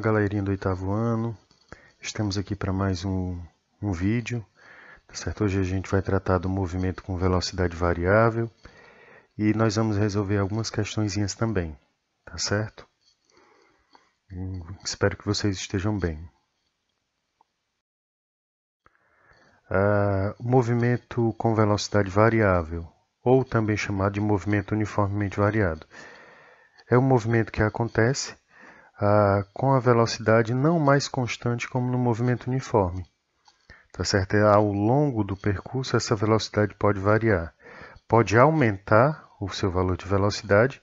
galerinha do 8º ano, estamos aqui para mais um vídeo, tá certo? Hoje a gente vai tratar do movimento com velocidade variável e nós vamos resolver algumas questõezinhas também, tá certo? Espero que vocês estejam bem. O movimento com velocidade variável, ou também chamado de movimento uniformemente variado, é um movimento que acontece com a velocidade não mais constante como no movimento uniforme. Tá certo? Ao longo do percurso, essa velocidade pode variar. Pode aumentar o seu valor de velocidade,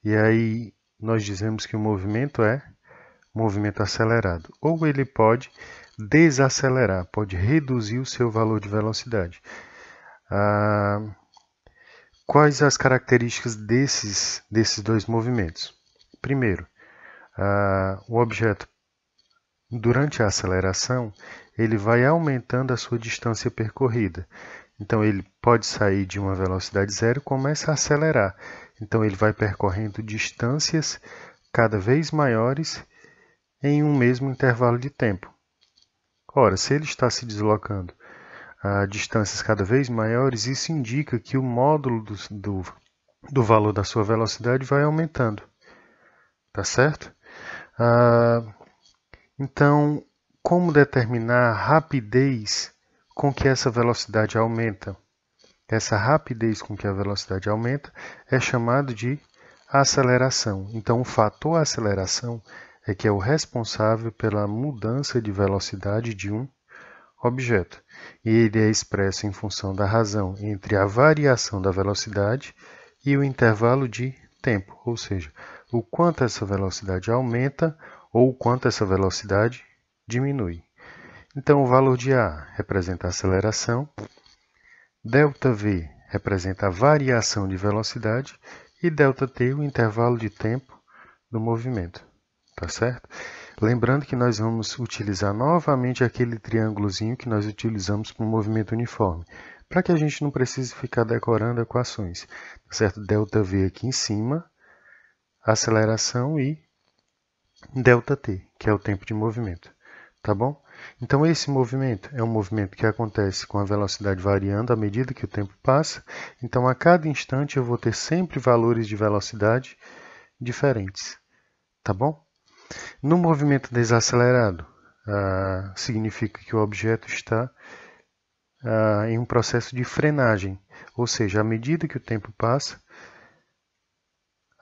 e aí nós dizemos que o movimento é movimento acelerado. Ou ele pode desacelerar, pode reduzir o seu valor de velocidade. Quais as características desses dois movimentos? Primeiro, o objeto, durante a aceleração, ele vai aumentando a sua distância percorrida. Então, ele pode sair de uma velocidade zero e começa a acelerar. Então, ele vai percorrendo distâncias cada vez maiores em um mesmo intervalo de tempo. Ora, se ele está se deslocando a distâncias cada vez maiores, isso indica que o módulo do valor da sua velocidade vai aumentando. Tá certo? Então, como determinar a rapidez com que essa velocidade aumenta? Essa rapidez com que a velocidade aumenta é chamado de aceleração. Então, o fator aceleração é que é o responsável pela mudança de velocidade de um objeto. E ele é expresso em função da razão entre a variação da velocidade e o intervalo de tempo, ou seja, o quanto essa velocidade aumenta ou o quanto essa velocidade diminui. Então, o valor de A representa a aceleração, ΔV representa a variação de velocidade e ΔT o intervalo de tempo do movimento. Tá certo? Lembrando que nós vamos utilizar novamente aquele triângulozinho que nós utilizamos para o movimento uniforme, para que a gente não precise ficar decorando equações. Tá certo? ΔV aqui em cima, aceleração e ΔT, que é o tempo de movimento. Tá bom? Então, esse movimento é um movimento que acontece com a velocidade variando à medida que o tempo passa. Então, a cada instante eu vou ter sempre valores de velocidade diferentes. Tá bom? No movimento desacelerado, significa que o objeto está em um processo de frenagem. Ou seja, à medida que o tempo passa,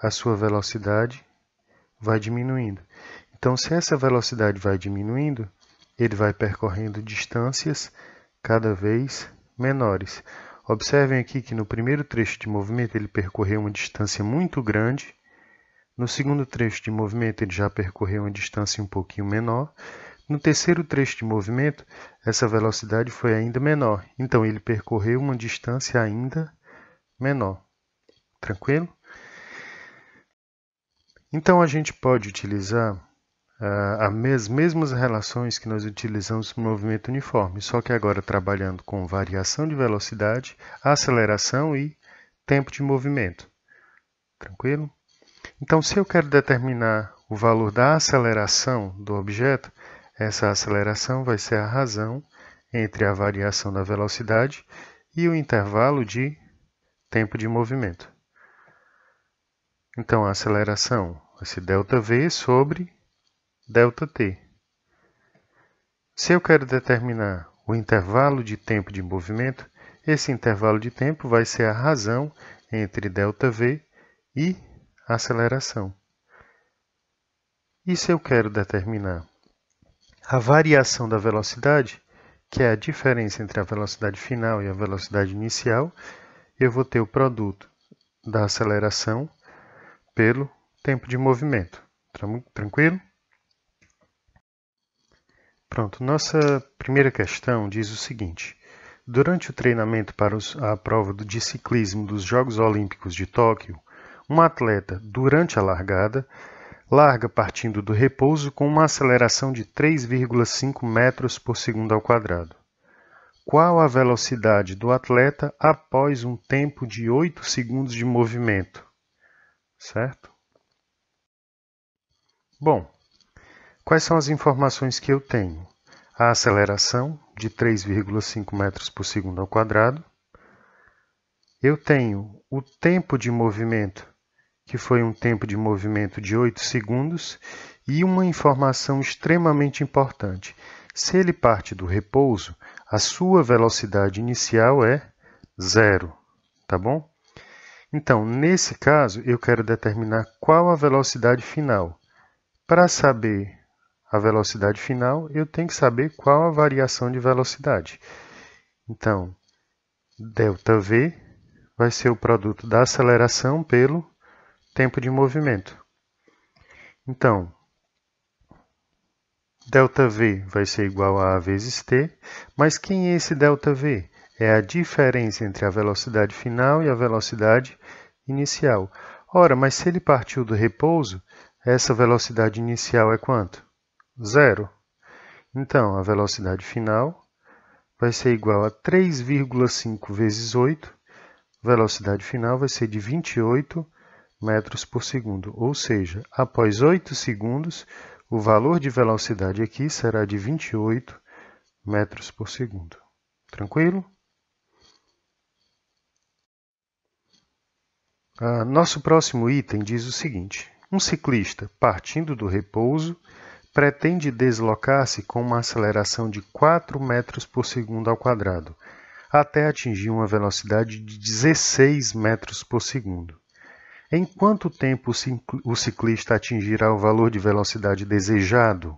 a sua velocidade vai diminuindo. Então, se essa velocidade vai diminuindo, ele vai percorrendo distâncias cada vez menores. Observem aqui que no primeiro trecho de movimento ele percorreu uma distância muito grande. No segundo trecho de movimento ele já percorreu uma distância um pouquinho menor. No terceiro trecho de movimento, essa velocidade foi ainda menor. Então, ele percorreu uma distância ainda menor. Tranquilo? Então, a gente pode utilizar as mesmas relações que nós utilizamos no movimento uniforme, só que agora trabalhando com variação de velocidade, aceleração e tempo de movimento. Tranquilo? Então, se eu quero determinar o valor da aceleração do objeto, essa aceleração vai ser a razão entre a variação da velocidade e o intervalo de tempo de movimento. Então, a aceleração vai ser ΔV sobre ΔT. Se eu quero determinar o intervalo de tempo de movimento, esse intervalo de tempo vai ser a razão entre ΔV e a aceleração. E se eu quero determinar a variação da velocidade, que é a diferença entre a velocidade final e a velocidade inicial, eu vou ter o produto da aceleração pelo tempo de movimento. Tranquilo? Pronto, nossa primeira questão diz o seguinte: durante o treinamento para a prova de ciclismo dos Jogos Olímpicos de Tóquio, um atleta, durante a largada, larga partindo do repouso com uma aceleração de 3,5 metros por segundo ao quadrado. Qual a velocidade do atleta após um tempo de 8 segundos de movimento? Certo? Bom, Quais são as informações que eu tenho? A aceleração de 3,5 metros por segundo ao quadrado. Eu tenho o tempo de movimento, que foi um tempo de movimento de 8 segundos, e uma informação extremamente importante. Se ele parte do repouso, a sua velocidade inicial é 0, tá bom? Então, nesse caso, eu quero determinar qual a velocidade final. Para saber a velocidade final, eu tenho que saber qual a variação de velocidade. Então, ΔV vai ser o produto da aceleração pelo tempo de movimento. Então, ΔV vai ser igual a A vezes T, mas quem é esse ΔV? É a diferença entre a velocidade final e a velocidade inicial. Ora, mas se ele partiu do repouso, essa velocidade inicial é quanto? 0. Então, a velocidade final vai ser igual a 3,5 vezes 8. Velocidade final vai ser de 28 metros por segundo. Ou seja, após 8 segundos, o valor de velocidade aqui será de 28 metros por segundo. Tranquilo? Nosso próximo item diz o seguinte: um ciclista, partindo do repouso, pretende deslocar-se com uma aceleração de 4 metros por segundo ao quadrado, até atingir uma velocidade de 16 metros por segundo. Em quanto tempo o ciclista atingirá o valor de velocidade desejado?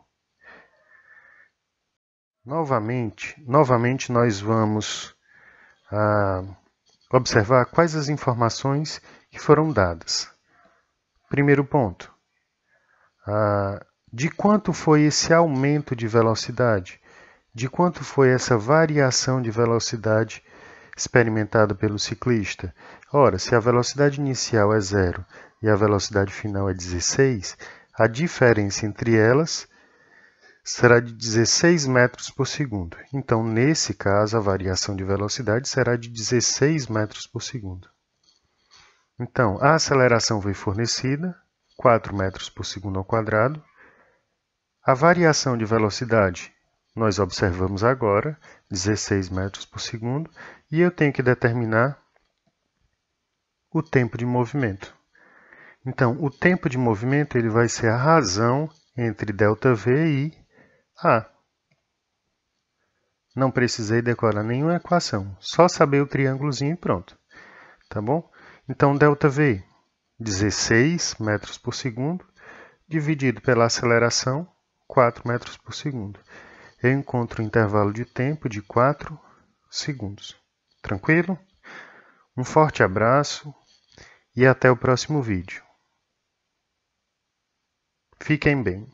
Novamente nós vamos observar quais as informações que foram dadas. Primeiro ponto. De quanto foi esse aumento de velocidade? De quanto foi essa variação de velocidade experimentada pelo ciclista? Ora, se a velocidade inicial é 0 e a velocidade final é 16, a diferença entre elas será de 16 metros por segundo. Então, nesse caso, a variação de velocidade será de 16 metros por segundo. Então, a aceleração foi fornecida, 4 metros por segundo ao quadrado. A variação de velocidade, nós observamos agora, 16 metros por segundo, e eu tenho que determinar o tempo de movimento. Então, o tempo de movimento ele vai ser a razão entre ΔV e A. Não precisei decorar nenhuma equação, só saber o triângulozinho e pronto. Tá bom? Então, ΔV, 16 metros por segundo, dividido pela aceleração, 4 metros por segundo. Eu encontro um intervalo de tempo de 4 segundos. Tranquilo? Um forte abraço e até o próximo vídeo. Fiquem bem.